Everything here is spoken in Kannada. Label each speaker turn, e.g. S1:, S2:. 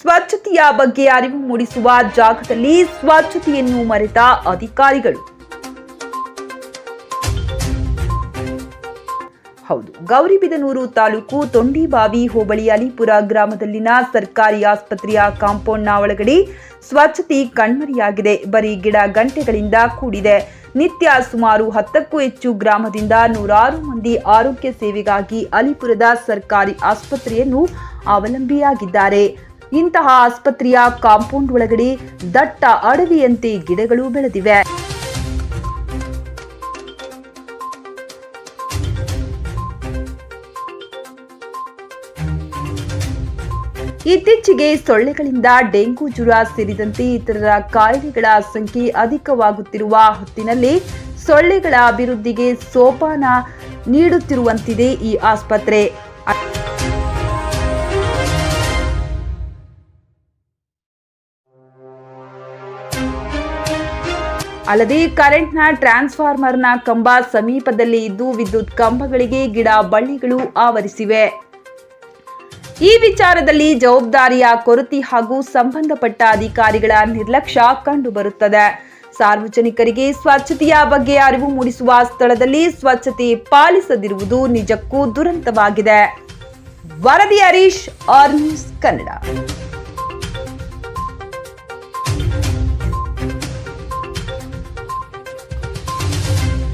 S1: ಸ್ವಚ್ಛತೆಯ ಬಗ್ಗೆ ಅರಿವು ಮೂಡಿಸುವ ಜಾಗದಲ್ಲಿ ಸ್ವಚ್ಛತೆಯನ್ನು ಮರೆತ ಅಧಿಕಾರಿಗಳು. ಹೌದು, ಗೌರಿಬಿದನೂರು ತಾಲೂಕು ತೊಂಡಿಬಾವಿ ಹೋಬಳಿ ಅಲಿಪುರ ಗ್ರಾಮದಲ್ಲಿನ ಸರ್ಕಾರಿ ಆಸ್ಪತ್ರೆಯ ಕಾಂಪೌಂಡ್ನ ಒಳಗಡೆ ಸ್ವಚ್ಛತೆ ಕಣ್ಮರೆಯಾಗಿದೆ. ಬರೀ ಗಿಡ ಗಂಟೆಗಳಿಂದ ಕೂಡಿದೆ. ನಿತ್ಯ ಸುಮಾರು 10ಕ್ಕೂ ಹೆಚ್ಚು ಗ್ರಾಮದಿಂದ ನೂರಾರು ಮಂದಿ ಆರೋಗ್ಯ ಸೇವೆಗಾಗಿ ಅಲಿಪುರದ ಸರ್ಕಾರಿ ಆಸ್ಪತ್ರೆಯನ್ನು ಅವಲಂಬಿಯಾಗಿದ್ದಾರೆ. ಇಂತಹ ಆಸ್ಪತ್ರೆಯ ಕಾಂಪೌಂಡ್ ಒಳಗಡೆ ದಟ್ಟ ಅಡವಿಯಂತೆ ಗಿಡಗಳು ಬೆಳೆದಿವೆ. ಇತ್ತೀಚೆಗೆ ಸೊಳ್ಳೆಗಳಿಂದ ಡೆಂಗು ಜ್ವರ ಸೇರಿದಂತೆ ಇತರ ಕಾಯಿಲೆಗಳ ಸಂಖ್ಯೆ ಅಧಿಕವಾಗುತ್ತಿರುವ ಹೊತ್ತಿನಲ್ಲಿ ಸೊಳ್ಳೆಗಳ ಅಭಿವೃದ್ಧಿಗೆ ಸೋಪಾನ ನೀಡುತ್ತಿರುವಂತಿದೆ ಈ ಆಸ್ಪತ್ರೆ. ಅಲ್ಲದೆ ಕರೆಂಟ್ನ ಟ್ರಾನ್ಸ್ಫಾರ್ಮರ್ನ ಕಂಬ ಸಮೀಪದಲ್ಲಿ ಇದ್ದು ವಿದ್ಯುತ್ ಕಂಬಗಳಿಗೆ ಗಿಡ ಬಳ್ಳಿಗಳು ಆವರಿಸಿವೆ. ಈ ವಿಚಾರದಲ್ಲಿ ಜವಾಬ್ದಾರಿಯ ಕೊರತೆ ಹಾಗೂ ಸಂಬಂಧಪಟ್ಟ ಅಧಿಕಾರಿಗಳ ನಿರ್ಲಕ್ಷ್ಯ ಕಂಡುಬರುತ್ತದೆ. ಸಾರ್ವಜನಿಕರಿಗೆ ಸ್ವಚ್ಛತೆಯ ಬಗ್ಗೆ ಅರಿವು ಮೂಡಿಸುವ ಸ್ಥಳದಲ್ಲಿ ಸ್ವಚ್ಛತೆ ಪಾಲಿಸದಿರುವುದು ನಿಜಕ್ಕೂ ದುರಂತವಾಗಿದೆ. ವರದಿ ಹರೀಶ್, ಆರ್ ನ್ಯೂಸ್ ಕನ್ನಡ.